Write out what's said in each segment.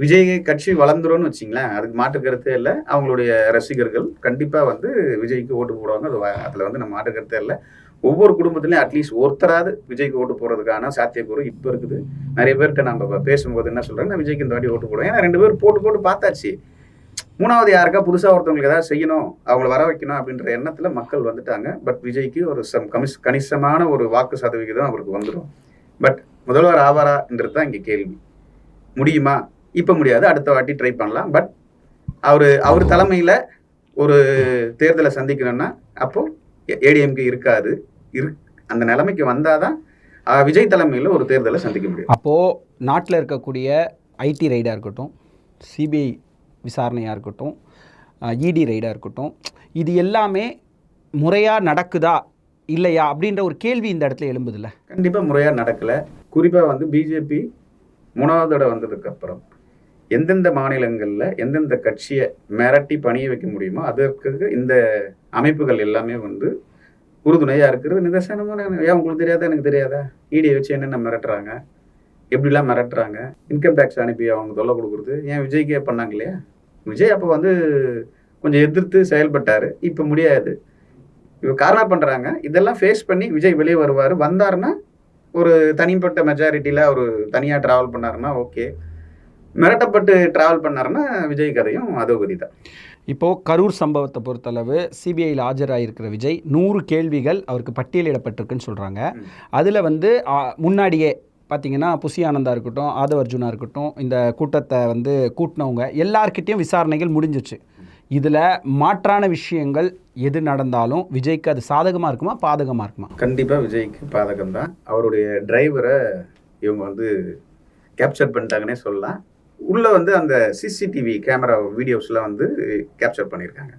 விஜய் கட்சி வளர்ந்துரும்னு வச்சிங்களேன், அதுக்கு மாற்று கருத்தே இல்ல. அவங்களுடைய ரசிகர்கள் கண்டிப்பா வந்து விஜய்க்கு ஓட்டு போடுவாங்க. அதுல வந்து நம்ம மாற்று கருத்தே இல்ல. ஒவ்வொரு குடும்பத்திலயும் அட்லீஸ்ட் ஒருத்தராவது விஜய்க்கு ஓட்டு போடுறதுக்கான சாத்தியக்கூறு இப்ப இருக்குது. நெறைய பேர்ட்ட நம்ம பேசும்போது என்ன சொல்றாங்க, நான் விஜய்க்கு இந்த வாட்டி ஓட்டு போடுவேன். ஏன்னா 2 பேரும் போட்டு பார்த்தாச்சு. 3வது யாருக்கா புதுசா ஒருத்தவங்களுக்கு ஏதாவது செய்யணும், அவங்கள வர வைக்கணும் அப்படின்ற எண்ணத்துல மக்கள் வந்துட்டாங்க. பட் விஜய்க்கு ஒரு கணிசமான ஒரு வாக்கு சதவிகிதம் அவருக்கு வந்துரும். பட் முதல்வர் ஆவாரான்றது தான் இங்க கேள்வி. முடியுமா? இப்ப முடியாது. அடுத்த வாட்டி ட்ரை பண்ணலாம். பட் அவர் தலைமையில ஒரு தேர்தலை சந்திக்கணும்னா அப்போ ஏடிஎம்கே இருக்காது. அந்த நிலைமைக்கு வந்தாதான் விஜய் தலைமையில ஒரு தேர்தலை சந்திக்க முடியும். அப்போ நாட்டில் இருக்கக்கூடிய ஐடி ரைடாக இருக்கட்டும், சிபிஐ விசாரணையாக இருக்கட்டும், இடி ரைடாக இருக்கட்டும், இது எல்லாமே முறையாக நடக்குதா இல்லையா அப்படின்ற ஒரு கேள்வி இந்த இடத்துல எழும்புதில்ல. கண்டிப்பாக முறையாக நடக்கலை. குறிப்பாக வந்து பிஜேபி 3வது தடவை வந்ததுக்கு அப்புறம் எந்தெந்த மாநிலங்களில் எந்தெந்த கட்சியை மிரட்டி பணிய வைக்க முடியுமோ அதற்கு இந்த அமைப்புகள் எல்லாமே வந்து உறுதுணையாக இருக்கிறது நிதர்சனமான. ஏன் உங்களுக்கு தெரியாதா, எனக்கு தெரியாதா? இடியை வச்சு என்னென்ன மிரட்டுறாங்க, எப்படிலாம் மிரட்டுறாங்க, இன்கம் டேக்ஸ் அனுப்பி அவங்க தொல்லை கொடுக்குறது. ஏன் விஜய்க்கே பண்ணாங்க இல்லையா? விஜய் அப்போ வந்து கொஞ்சம் எதிர்த்து செயல்பட்டார். இப்போ முடியாது, இப்போ கார்னர் பண்ணுறாங்க. இதெல்லாம் ஃபேஸ் பண்ணி விஜய் வெளியே வருவார். வந்தாருன்னா ஒரு தனிப்பட்ட மெஜாரிட்டியில் அவர் தனியாக ட்ராவல் பண்ணாருன்னா ஓகே. மிரட்டப்பட்டு ட்ராவல் பண்ணாருன்னா விஜய் கதையும் அதோகதி தான். இப்போது கரூர் சம்பவத்தை பொறுத்தளவு சிபிஐயில் ஆஜராகிருக்கிற விஜய் 100 கேள்விகள் அவருக்கு பட்டியலிடப்பட்டிருக்குன்னு சொல்கிறாங்க. அதில் வந்து முன்னாடியே பார்த்தீங்கன்னா புசி ஆனந்தா இருக்கட்டும், ஆதவ் அர்ஜுனா இருக்கட்டும், இந்த கூட்டத்தை வந்து கூட்டினவங்க எல்லார்கிட்டையும் விசாரணைகள் முடிஞ்சிச்சு. இதில் மாற்றான விஷயங்கள் எது நடந்தாலும் விஜய்க்கு அது சாதகமாக இருக்குமா பாதகமாக இருக்குமா? கண்டிப்பாக விஜய்க்கு பாதகம் தான். அவருடைய டிரைவரை இவங்க வந்து கேப்சர் பண்ணிட்டாங்கன்னே சொல்லலாம். உள்ளே வந்து அந்த சிசிடிவி கேமரா வீடியோஸ்லாம் வந்து கேப்சர் பண்ணியிருக்காங்க.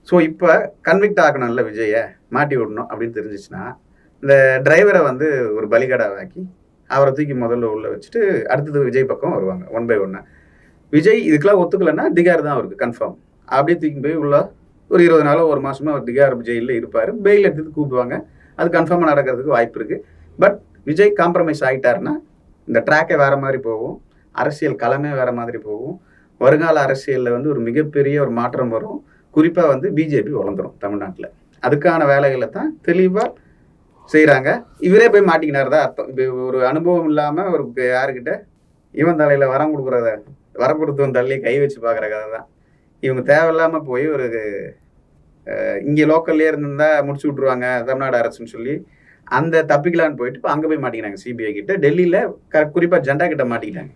ஸோ இப்போ கன்விக்ட் ஆகணும்ல, விஜயை மாட்டி விடணும் அப்படின்னு தெரிஞ்சிச்சுன்னா இந்த டிரைவரை வந்து ஒரு பலிகடாவாக்கி அவரை தூக்கி முதல்ல உள்ளே வச்சுட்டு அடுத்தது விஜய் பக்கம் வருவாங்க 1 by 1. விஜய் இதுக்கெல்லாம் ஒத்துக்கலைன்னா திகார் தான் அவருக்கு கன்ஃபார்ம். அப்படியே தூக்கி போய் உள்ள ஒரு 20 நாளோ 1 மாதமோ அவர் திகார் ஜெயிலில் இருப்பார். பெயில் எடுத்து கூப்பிடுவாங்க. அது கன்ஃபார்மாக நடக்கிறதுக்கு வாய்ப்பு இருக்குது. பட் விஜய் காம்ப்ரமைஸ் ஆகிட்டாருன்னா இந்த ட்ராக்கே வேறு மாதிரி போகும், அரசியல் களமே வேறு மாதிரி போகும். வருங்கால அரசியலில் வந்து ஒரு மிகப்பெரிய ஒரு மாற்றம் வரும். குறிப்பாக வந்து பிஜேபி வளர்ந்துடும் தமிழ்நாட்டில். அதுக்கான வேலைகளை தான் தெளிவாக செய்கிறாங்க. இவரே போய் மாட்டிக்கினார் தான் அர்த்தம். இப்போ ஒரு அனுபவம் இல்லாமல் ஒரு யாருக்கிட்ட இவன் தலையில் வரம் கொடுக்குறத வரப்படுத்துவன் தலையை கை வச்சு பார்க்குற கதை தான். இவங்க தேவையில்லாமல் போய் ஒரு இங்கே லோக்கல்லே இருந்திருந்தா முடிச்சு விட்ருவாங்க தமிழ்நாடு அரசுன்னு சொல்லி அந்த தப்பிக்கலான்னு போயிட்டு இப்போ அங்கே போய் மாட்டிக்கினாங்க சிபிஐ கிட்ட. டெல்லியில் குறிப்பாக ஜெண்டா கிட்ட மாட்டிக்கிட்டாங்க.